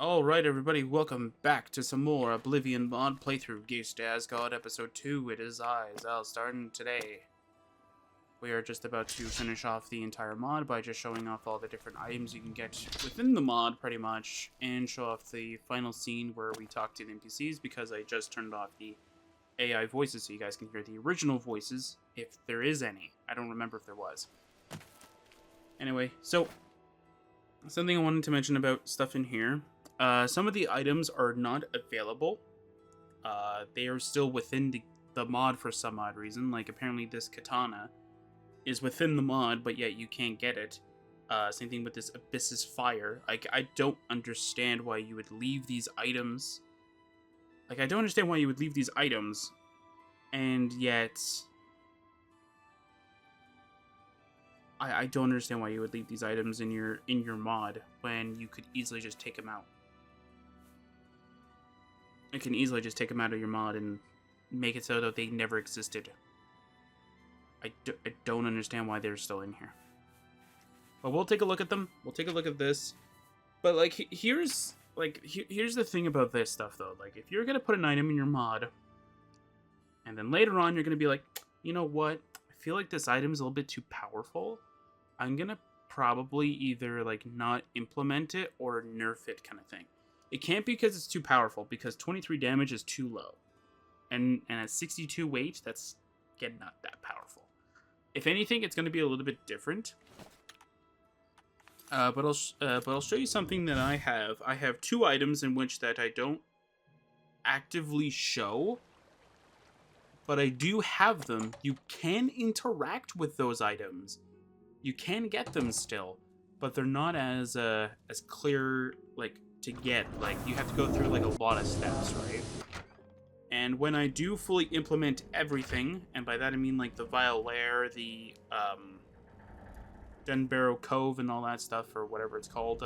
Alright everybody, welcome back to some more Oblivion mod playthrough, Geist Aesgaard episode 2. It is I, Xilestar, and today we are just about to finish off the entire mod by just showing off all the different items you can get within the mod, pretty much, and show off the final scene where we talk to the NPCs, because I just turned off the AI voices so you guys can hear the original voices, if there is any. I don't remember if there was. Anyway, so something I wanted to mention about stuff in here. Some of the items are not available. They are still within the mod for some odd reason. Like, apparently this katana is within the mod, but yet you can't get it. Same thing with this Abyss's Fire. Like, I don't understand why you would leave these items. Like, I don't understand why you would leave these items, and yet I don't understand why you would leave these items in your mod when you could easily just take them out. You can easily just take them out of your mod and make it so that they never existed. I don't understand why they're still in here. But we'll take a look at them. We'll take a look at this. But like, here's the thing about this stuff though. Like, if you're gonna put an item in your mod, and then later on you're gonna be like, you know what? I feel like this item is a little bit too powerful. I'm gonna probably either like not implement it or nerf it, kind of thing. It can't be because it's too powerful, because 23 damage is too low. And at 62 weight, that's, again, not that powerful. If anything, it's going to be a little bit different. But I'll show you something that I have. I have two items in which that I don't actively show, but I do have them. You can interact with those items. You can get them still, but they're not as clear, like, to get. Like, you have to go through like a lot of steps, right? And when I do fully implement everything, and by that I mean like the Vile Lair, the Denbarrow Cove and all that stuff, or whatever it's called,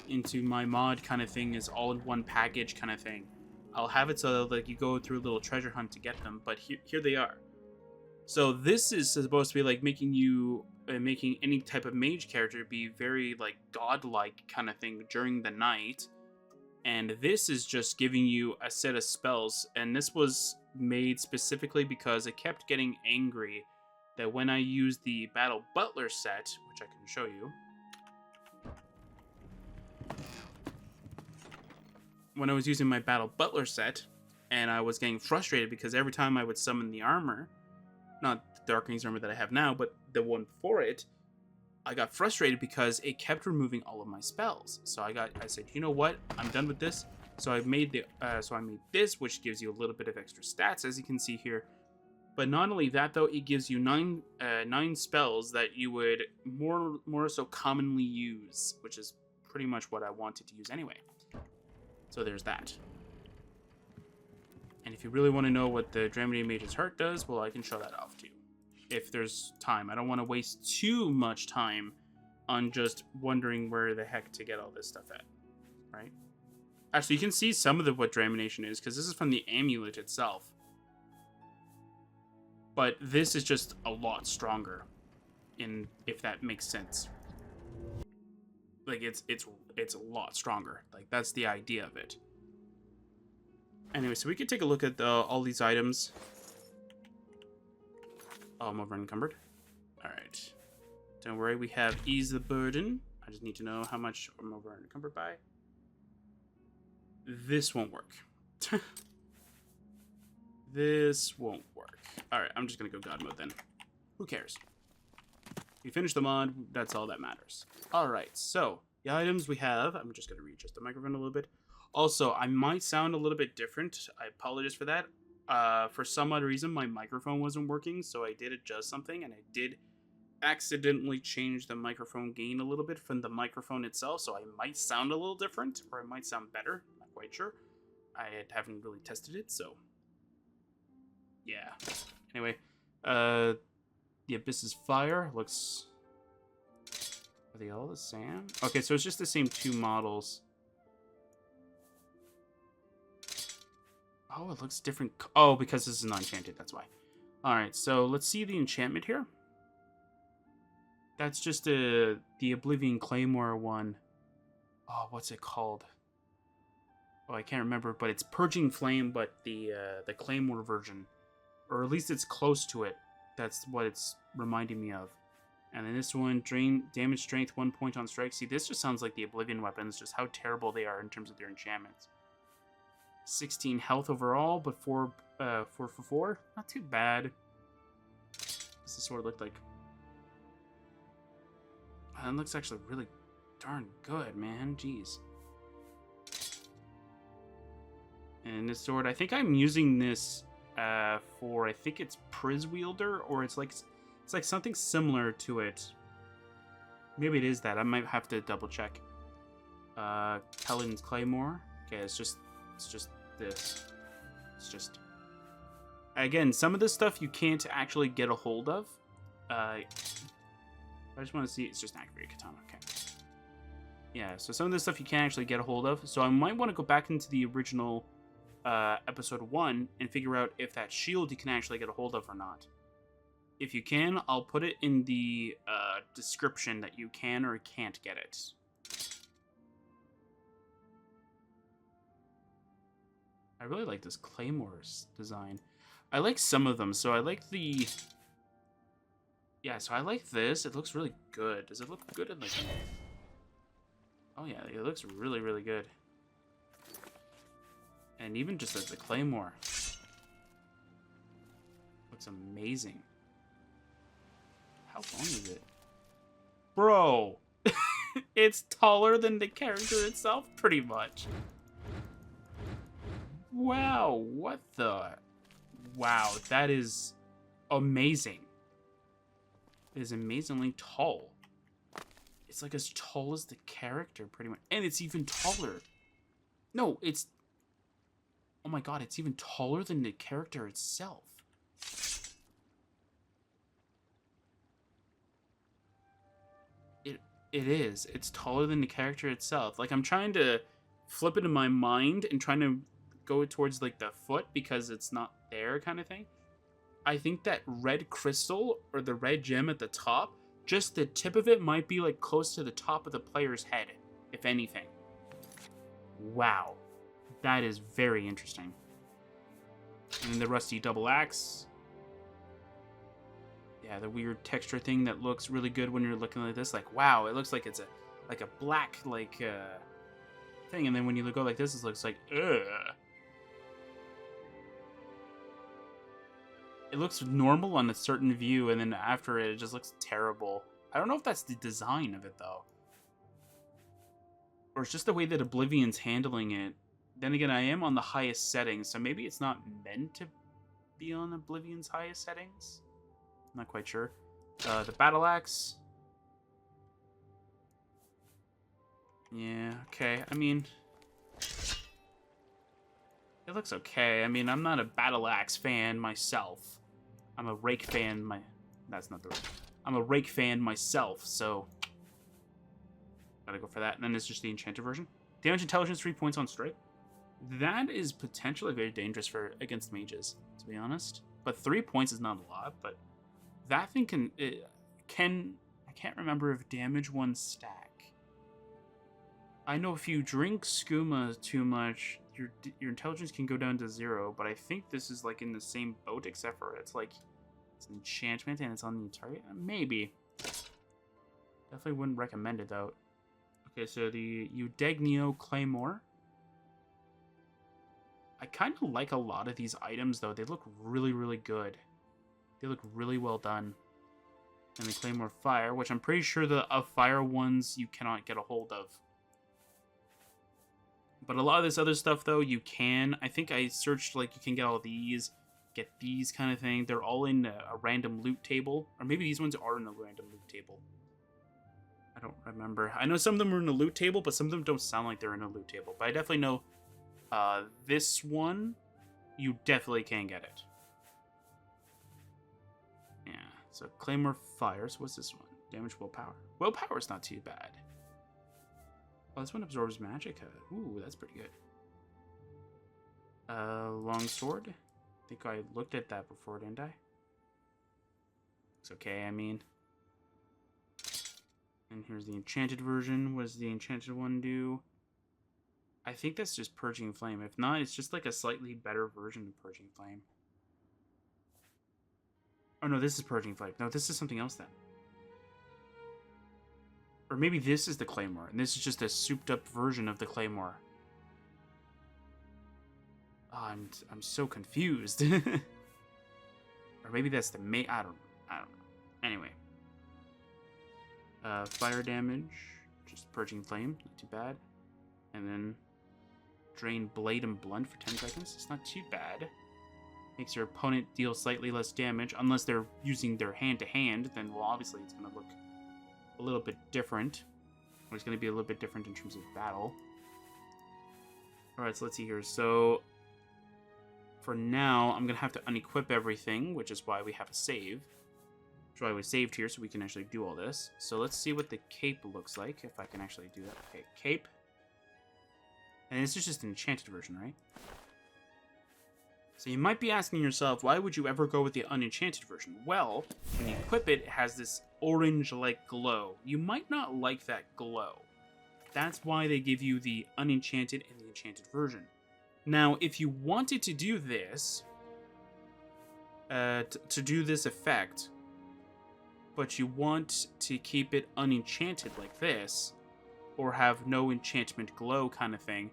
into my mod kind of thing, is all in one package kind of thing. I'll have it so that like you go through a little treasure hunt to get them, but here they are. So this is supposed to be like making any type of mage character be very like godlike kind of thing during the night. And this is just giving you a set of spells, and this was made specifically because it kept getting angry that when I used the Battle Butler set, which I can show you, when I was using my Battle Butler set, and I was getting frustrated because every time I would summon the armor, not the Darkling's armor that I have now, but the one for it, I got frustrated because it kept removing all of my spells. So I said, you know what? I'm done with this. So I made this, which gives you a little bit of extra stats, as you can see here. But not only that, though, it gives you nine spells that you would more so commonly use, which is pretty much what I wanted to use anyway. So there's that. And if you really want to know what the Dramedy Mage's Heart does, well, I can show that off to you, if there's time. I don't want to waste too much time on just wondering where the heck to get all this stuff at, right? Actually, you can see some of what Dramination is, because this is from the amulet itself. But this is just a lot stronger, if that makes sense. Like, it's a lot stronger. Like, that's the idea of it. Anyway, so we could take a look at all these items. Oh, I'm over encumbered. Alright. Don't worry, we have Ease the Burden. I just need to know how much I'm over encumbered by. This won't work. This won't work. Alright, I'm just gonna go God mode then. Who cares? We finished the mod, that's all that matters. Alright, so the items we have, I'm just gonna readjust the microphone a little bit. Also, I might sound a little bit different. I apologize for that. For some odd reason, my microphone wasn't working, so I did adjust something, and I did accidentally change the microphone gain a little bit from the microphone itself, so I might sound a little different, or it might sound better. Not quite sure. I haven't really tested it, so yeah. Anyway, the Abyss's Fire looks... Are they all the same? Okay, so it's just the same two models. Oh, it looks different. Oh, because this is not enchanted, that's why. Alright, so let's see the enchantment here. That's just the Oblivion Claymore one. Oh, what's it called? Oh, I can't remember, but it's Purging Flame, but the Claymore version. Or at least it's close to it. That's what it's reminding me of. And then this one, drain damage strength 1 point on strike. See, this just sounds like the Oblivion weapons, just how terrible they are in terms of their enchantments. 16 health overall, but 4 for 4. Not too bad. What's the sword look like? It looks actually really darn good, man. Jeez. And this sword, I think I'm using this for, I think it's Priz Wielder, or it's like something similar to it. Maybe it is that. I might have to double check. Kellen's Claymore. Okay, it's just this. It's just, again, some of this stuff you can't actually get a hold of. I just want to see. It's just activated katana. Okay. Yeah. So some of this stuff you can't actually get a hold of. So I might want to go back into the original episode 1 and figure out if that shield you can actually get a hold of or not. If you can, I'll put it in the description that you can or can't get it. I really like this Claymore's design. I like some of them. So I like the... Yeah, so I like this. It looks really good. Does it look good in like... Oh yeah, it looks really, really good. And even just as the Claymore. Looks amazing. How long is it? Bro! It's taller than the character itself, pretty much. Wow, what the... Wow, that is amazing. It is amazingly tall. It's like as tall as the character, pretty much. And it's even taller. No, it's... Oh my god, it's even taller than the character itself. It is. It's taller than the character itself. Like, I'm trying to flip it in my mind and trying to go towards, like, the foot because it's not there kind of thing. I think that red crystal or the red gem at the top, just the tip of it might be, like, close to the top of the player's head, if anything. Wow. That is very interesting. And then the rusty double axe. Yeah, the weird texture thing that looks really good when you're looking like this. Like, wow, it looks like it's a black, like, thing. And then when you go like this, it looks like, ugh. It looks normal on a certain view, and then after it just looks terrible. I don't know if that's the design of it, though. Or it's just the way that Oblivion's handling it. Then again, I am on the highest settings, so maybe it's not meant to be on Oblivion's highest settings. I'm not quite sure. The battle axe. Yeah, okay. I mean, it looks okay. I mean, I'm not a battle axe fan myself. I'm a rake fan. That's not the right. I'm a rake fan myself, so gotta go for that. And then it's just the enchanted version. Damage intelligence 3 points on strike. That is potentially very dangerous against mages, to be honest. But 3 points is not a lot. But that thing can. I can't remember if damage 1 stack. I know if you drink skooma too much, your intelligence can go down to 0, but I think this is like in the same boat, except for it's like it's an enchantment and it's on the target. Maybe. Definitely wouldn't recommend it though. Okay, so the Udegnio Claymore. I kind of like a lot of these items though. They look really, really good. They look really well done. And the Claymore Fire, which I'm pretty sure the fire ones you cannot get a hold of. But a lot of this other stuff, though, you can. I think I searched, like, you can get all these, get these kind of thing. They're all in a random loot table. Or maybe these ones are in a random loot table. I don't remember. I know some of them are in a loot table, but some of them don't sound like they're in a loot table. But I definitely know this one, you definitely can get it. Yeah, so Claymore Fires. What's this one? Damage Willpower. Willpower's not too bad. Oh, this one absorbs magic. Ooh, that's pretty good. Longsword. I think I looked at that before, didn't I? It's okay, I mean. And here's the enchanted version. What does the enchanted one do? I think that's just Purging Flame. If not, it's just like a slightly better version of Purging Flame. Oh no, this is Purging Flame. No, this is something else then. Or maybe this is the Claymore, and this is just a souped-up version of the Claymore. Oh, I'm so confused. Or maybe that's the main... I don't know. Anyway. Fire damage. Just Purging Flame. Not too bad. And then... Drain Blade and Blunt for 10 seconds. It's not too bad. Makes your opponent deal slightly less damage. Unless they're using their hand-to-hand, then, well, obviously it's going to look a little bit different. Or it's going to be a little bit different in terms of battle. Alright, so let's see here. So... For now, I'm going to have to unequip everything, which is why we have a save. Which is why we saved here, so we can actually do all this. So let's see what the cape looks like, if I can actually do that. Okay, cape. And this is just an enchanted version, right? So you might be asking yourself, why would you ever go with the unenchanted version? Well, when you equip it, it has this orange-like glow. You might not like that glow. That's why they give you the unenchanted and the enchanted version. Now, if you wanted to do this, to do this effect, but you want to keep it unenchanted like this, or have no enchantment glow kind of thing,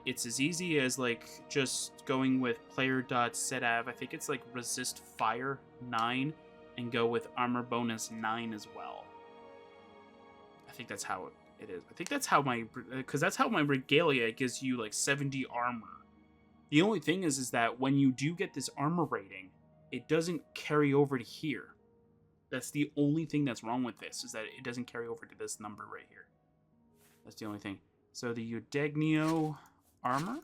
it's as easy as, like, just going with player.setav, I think it's like resist fire 9, and go with armor bonus 9 as well. I think that's how it is. I think that's how my, because that's how my regalia gives you like 70 armor. The only thing is that when you do get this armor rating, it doesn't carry over to here. That's the only thing that's wrong with this, is that it doesn't carry over to this number right here. That's the only thing. So the Eudegnio armor.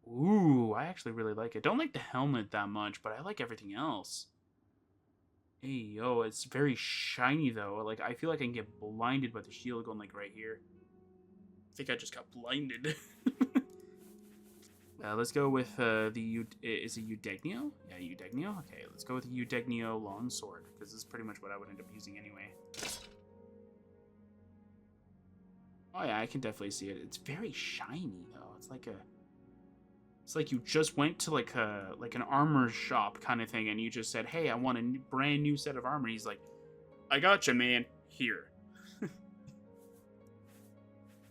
Ooh, I actually really like it. Don't like the helmet that much, but I like everything else. Hey, yo, it's very shiny, though. Like, I feel like I can get blinded by the shield going, like, right here. I think I just got blinded. Let's go with, is it Eudegnio? Yeah, Eudegnio? Okay, let's go with the Eudegnio longsword, because this is pretty much what I would end up using anyway. Oh, yeah, I can definitely see it. It's very shiny, though. It's like a... It's like you just went to like an armor shop kind of thing, and you just said, "Hey, I want a brand new set of armor." He's like, "I got you, man. Here."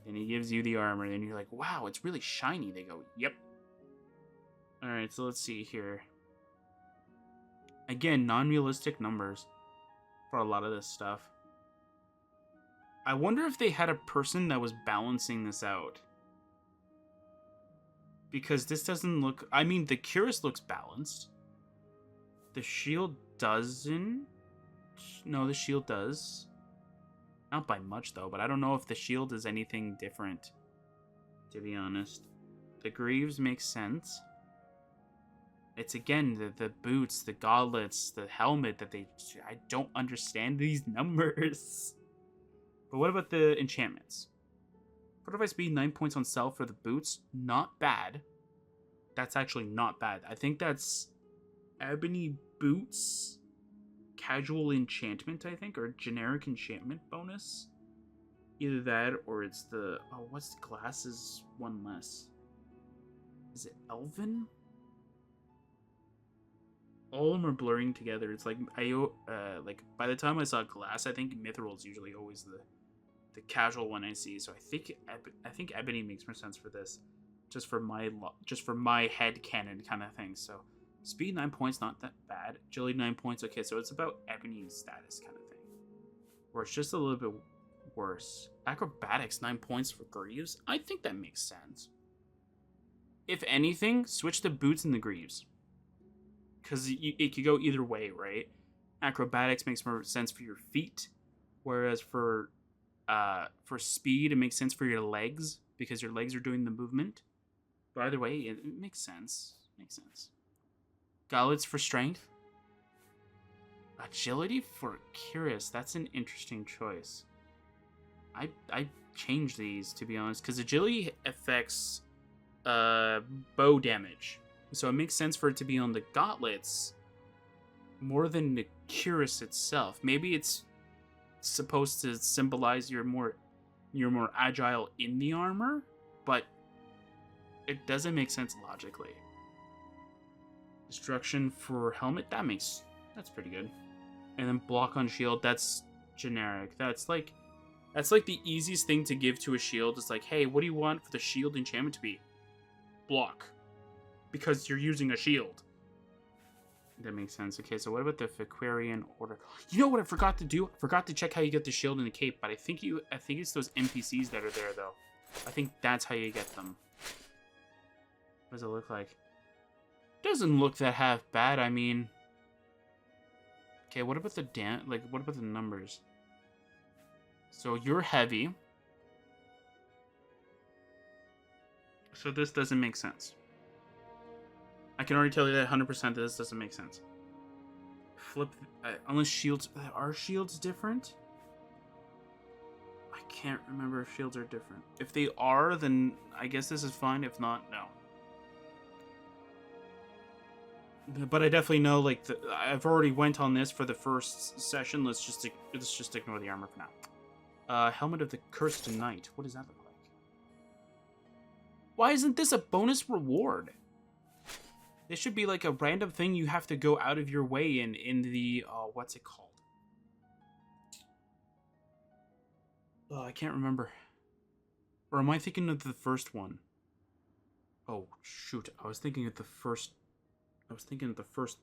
And he gives you the armor, and you're like, "Wow, it's really shiny." They go, "Yep." All right, so let's see here. Again, non-realistic numbers for a lot of this stuff. I wonder if they had a person that was balancing this out. Because this doesn't look... I mean, the Cuirass looks balanced. The shield doesn't... No, the shield does. Not by much, though. But I don't know if the shield is anything different, to be honest. The greaves make sense. It's, again, the boots, the gauntlets, the helmet that they... I don't understand these numbers. But what about the enchantments? Fortify speed 9 points on self for the boots. Not bad. That's actually not bad. I think that's ebony boots, casual enchantment, I think, or generic enchantment bonus. Either that or it's the... Oh, what's the glasses? One less. Is it Elven? All of them are blurring together. It's like, like by the time I saw glass, I think Mithril usually always the casual one I see. So I think ebony makes more sense for this, just for my head canon kind of thing. So speed 9 points, not that bad. Agility 9 points. Okay, so it's about ebony status kind of thing, or it's just a little bit worse. Acrobatics 9 points for greaves. I think that makes sense. If anything, switch the boots and the greaves, because it could go either way, right? Acrobatics makes more sense for your feet, whereas for speed, it makes sense for your legs, because your legs are doing the movement. But either way, it makes sense. Makes sense. Gauntlets for strength. Agility for Cuirass. That's an interesting choice. I changed these, to be honest, because agility affects bow damage. So it makes sense for it to be on the gauntlets more than the Cuirass itself. Maybe it's supposed to symbolize your more you're more agile in the armor, but it doesn't make sense logically. Destruction for helmet, that's pretty good. And then block on shield, that's generic. That's like the easiest thing to give to a shield. It's like, hey, what do you want for the shield enchantment to be? Block. Because you're using a shield. That makes sense. Okay, so what about the Fiquarian Order? You know what I forgot to do? I forgot to check how you get the shield and the cape, but I think it's those NPCs that are there though. I think that's how you get them. What does it look like? Doesn't look that half bad. I mean, okay, what about the what about the numbers? So you're heavy. So this doesn't make sense. I can already tell you that 100% that this doesn't make sense. Flip, unless shields, are shields different? I can't remember if shields are different. If they are, then I guess this is fine. If not, no. But I definitely know, like, I've already went on this for the first session. Let's just ignore the armor for now. Helmet of the Cursed Knight. What does that look like? Why isn't this a bonus reward? This should be like a random thing you have to go out of your way in the, what's it called? I can't remember. Or am I thinking of the first one? Oh, shoot. I was thinking of the first